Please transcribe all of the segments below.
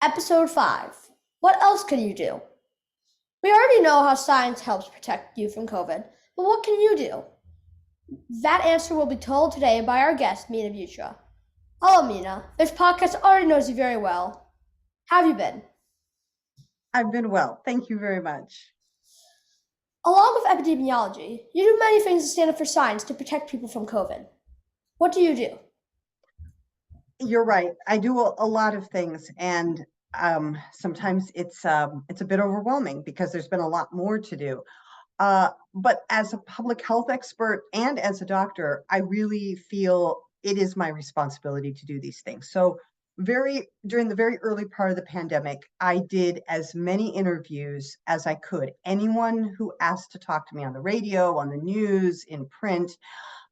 Episode 5. What else can you do? We already know how science helps protect you from COVID, but what can you do? That answer will be told today by our guest, Meena Bewtra. Hello, Meena. This podcast already knows you very well. How have you been? I've been well. Thank you very much. Along with epidemiology, you do many things to stand up for science to protect people from COVID. What do you do? You're right. I do a lot of things, and sometimes it's a bit overwhelming because there's been a lot more to do. But as a public health expert and as a doctor, I really feel it is my responsibility to do these things. So during the very early part of the pandemic, I did as many interviews as I could. Anyone who asked to talk to me on the radio, on the news, in print,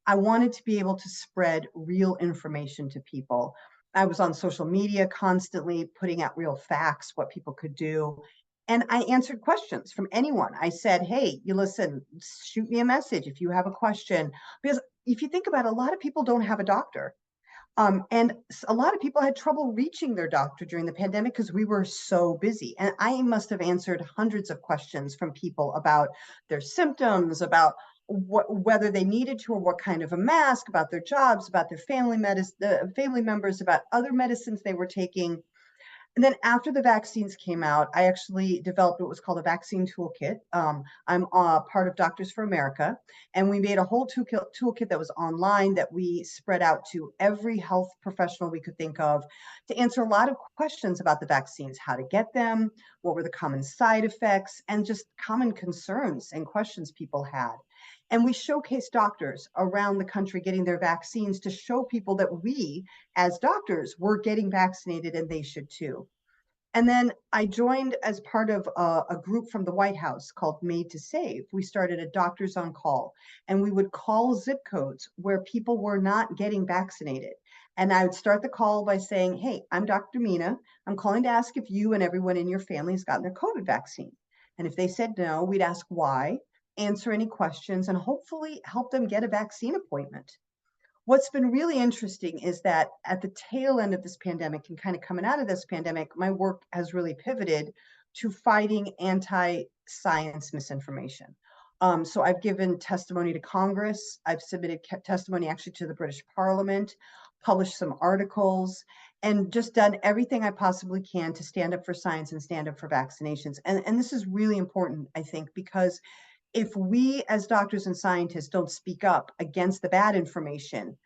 I wanted to be able to spread real information to people. I was on social media constantly putting out real facts, what people could do. And I answered questions from anyone. I said, hey, you listen, shoot me a message if you have a question. Because if you think about it, a lot of people don't have a doctor. And a lot of people had trouble reaching their doctor during the pandemic because we were so busy. And I must have answered hundreds of questions from people about their symptoms, about whether they needed to or what kind of a mask, about their jobs, about their family members, about other medicines they were taking. And then after the vaccines came out, I actually developed what was called a vaccine toolkit. I'm part of Doctors for America, and we made a whole toolkit that was online that we spread out to every health professional we could think of to answer a lot of questions about the vaccines, how to get them, what were the common side effects, and just common concerns and questions people had. And we showcased doctors around the country getting their vaccines to show people that we, as doctors, were getting vaccinated and they should too. And then I joined as part of a group from the White House called Made to Save. We started a Doctors on Call, and we would call zip codes where people were not getting vaccinated. And I would start the call by saying, hey, I'm Dr. Meena. I'm calling to ask if you and everyone in your family has gotten their COVID vaccine. And if they said no, we'd ask why, answer any questions, and hopefully help them get a vaccine appointment. What's been really interesting is that at the tail end of this pandemic and kind of coming out of this pandemic, my work has really pivoted to fighting anti-science misinformation. So I've given testimony to Congress. I've submitted testimony actually to the British Parliament, published some articles, and just done everything I possibly can to stand up for science and stand up for vaccinations. And this is really important, I think, because if we as doctors and scientists don't speak up against the bad information,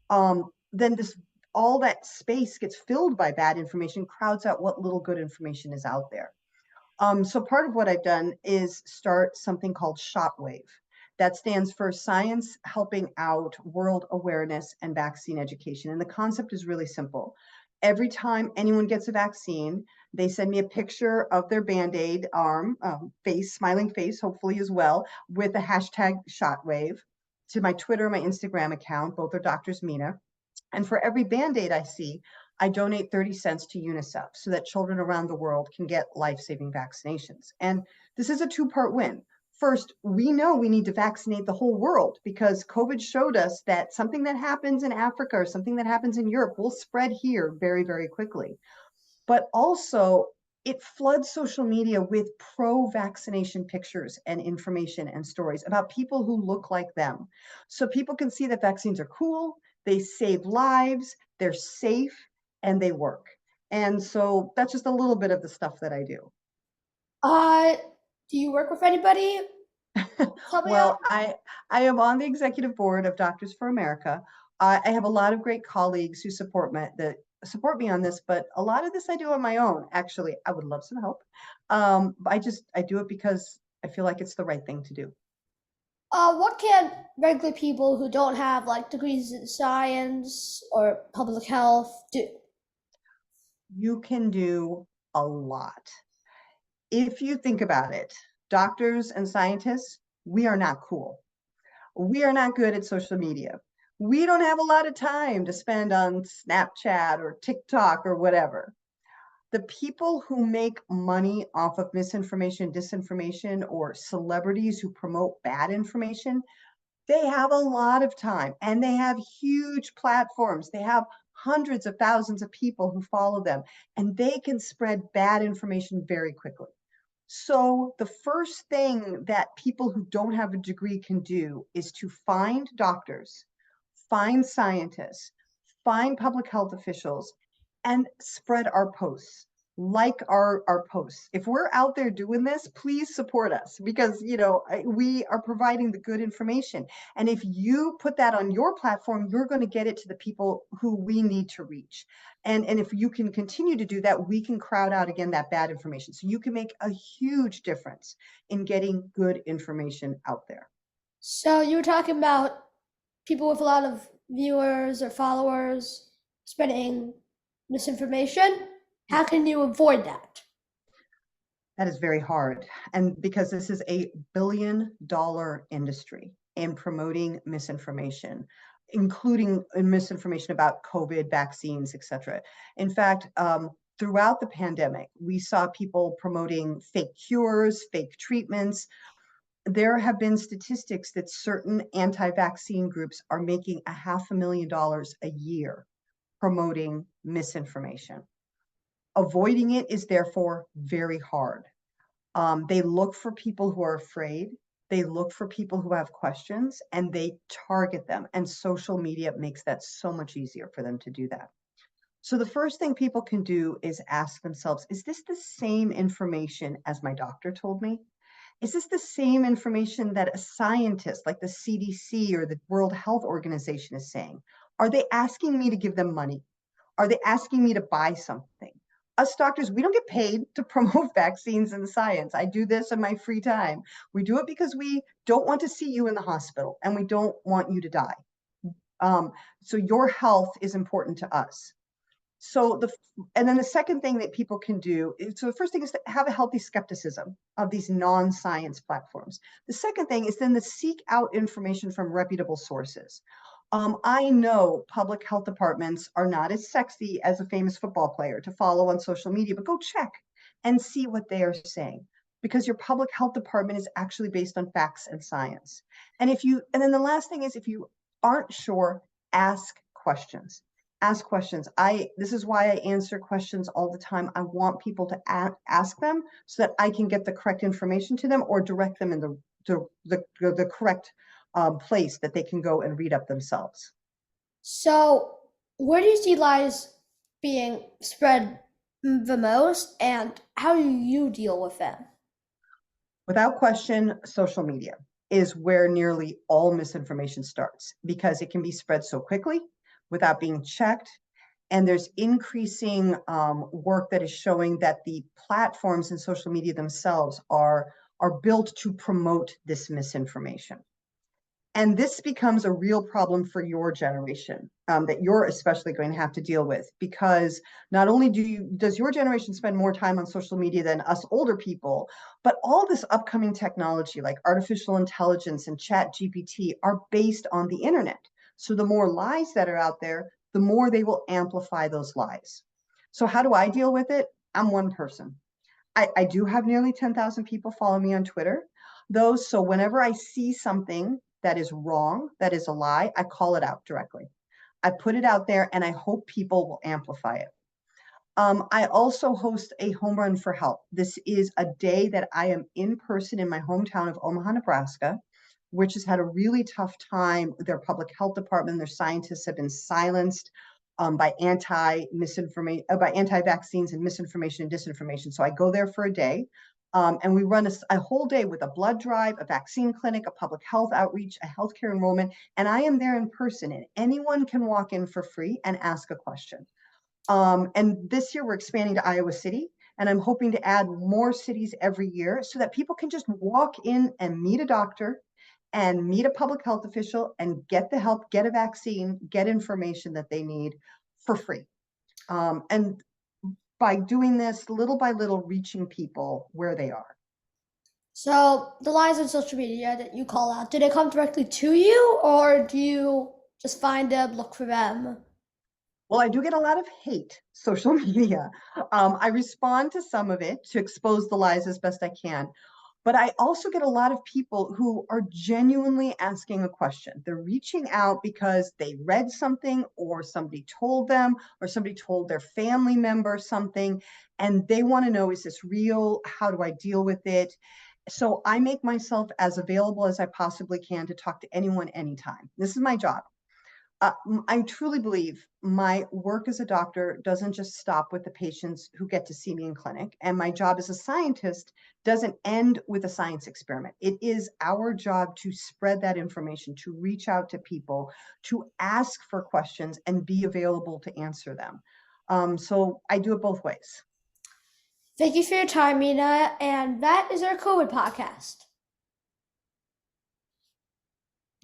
then all that space gets filled by bad information, crowds out what little good information is out there. So part of what I've done is start something called Shotwave. That stands for Science Helping Out World Awareness and Vaccine Education. And the concept is really simple. Every time anyone gets a vaccine, they send me a picture of their Band-Aid arm, face, smiling face, hopefully as well, with the hashtag Shotwave to my Twitter, my Instagram account. Both are Doctors Meena. And for every Band-Aid I see, I donate 30 cents to UNICEF so that children around the world can get life-saving vaccinations. And this is a two-part win. First, we know we need to vaccinate the whole world because COVID showed us that something that happens in Africa or something that happens in Europe will spread here very, very quickly. But also, it floods social media with pro-vaccination pictures and information and stories about people who look like them. So people can see that vaccines are cool, they save lives, they're safe, and they work. And so that's just a little bit of the stuff that I do. Uh, do you work with anybody? Help me out. Well, I am on the executive board of Doctors for America. I have a lot of great colleagues who support me on this, but a lot of this I do on my own. Actually, I would love some help. I do it because I feel like it's the right thing to do. What can regular people who don't have like degrees in science or public health do? You can do a lot. If you think about it, doctors and scientists, we are not cool. We are not good at social media. We don't have a lot of time to spend on Snapchat or TikTok or whatever. The people who make money off of misinformation, disinformation, or celebrities who promote bad information, they have a lot of time and they have huge platforms. They have hundreds of thousands of people who follow them, and they can spread bad information very quickly. So the first thing that people who don't have a degree can do is to find doctors, find scientists, find public health officials, and spread our posts, like our posts. If we're out there doing this, please support us, because we are providing the good information. And if you put that on your platform, you're going to get it to the people who we need to reach. And if you can continue to do that, we can crowd out again that bad information. So you can make a huge difference in getting good information out there. So you were talking about people with a lot of viewers or followers spreading misinformation. How can you avoid that? That is very hard. And because this is a billion-dollar industry in promoting misinformation, including misinformation about COVID, vaccines, et cetera. In fact, throughout the pandemic, we saw people promoting fake cures, fake treatments. There have been statistics that certain anti-vaccine groups are making $500,000 a year promoting misinformation. Avoiding it is therefore very hard. They look for people who are afraid. They look for people who have questions, and they target them. And social media makes that so much easier for them to do that. So the first thing people can do is ask themselves, is this the same information as my doctor told me? Is this the same information that a scientist like the CDC or the World Health Organization is saying? Are they asking me to give them money? Are they asking me to buy something? Us doctors, we don't get paid to promote vaccines and science. I do this in my free time. We do it because we don't want to see you in the hospital, and we don't want you to die. So your health is important to us. And then the second thing that people can do is, so the first thing is to have a healthy skepticism of these non-science platforms. The second thing is then to seek out information from reputable sources. I know public health departments are not as sexy as a famous football player to follow on social media, but go check and see what they are saying, because your public health department is actually based on facts and science. And then the last thing is, if you aren't sure, ask questions. Ask questions. This is why I answer questions all the time. I want people to ask them so that I can get the correct information to them, or direct them in the correct place that they can go and read up themselves. So, where do you see lies being spread the most, and how do you deal with them? Without question, social media is where nearly all misinformation starts, because it can be spread so quickly without being checked. And there's increasing work that is showing that the platforms in social media themselves are built to promote this misinformation. And this becomes a real problem for your generation, that you're especially going to have to deal with, because not only does your generation spend more time on social media than us older people, but all this upcoming technology like artificial intelligence and Chat GPT are based on the internet. So the more lies that are out there, the more they will amplify those lies. So how do I deal with it? I'm one person. I do have nearly 10,000 people follow me on Twitter, though. So whenever I see something that is wrong, that is a lie, I call it out directly. I put it out there, and I hope people will amplify it. I also host a Home Run for Help. This is a day that I am in person in my hometown of Omaha, Nebraska, which has had a really tough time. Their public health department, their scientists have been silenced by anti-vaccines and misinformation and disinformation. So I go there for a day, and we run a whole day with a blood drive, a vaccine clinic, a public health outreach, a healthcare enrollment, and I am there in person, and anyone can walk in for free and ask a question. And this year we're expanding to Iowa City, and I'm hoping to add more cities every year so that people can just walk in and meet a doctor and meet a public health official and get the help, get a vaccine, get information that they need for free. And by doing this, little by little, reaching people where they are. So, the lies on social media that you call out, do they come directly to you, or do you just find them, look for them? Well, I do get a lot of hate social media. I respond to some of it to expose the lies as best I can. But I also get a lot of people who are genuinely asking a question. They're reaching out because they read something, or somebody told them, or somebody told their family member something, and they want to know, is this real? How do I deal with it? So I make myself as available as I possibly can to talk to anyone anytime. This is my job. I truly believe my work as a doctor doesn't just stop with the patients who get to see me in clinic, and my job as a scientist doesn't end with a science experiment. It is our job to spread that information, to reach out to people, to ask for questions and be available to answer them. So I do it both ways. Thank you for your time, Meena, and that is our COVID podcast.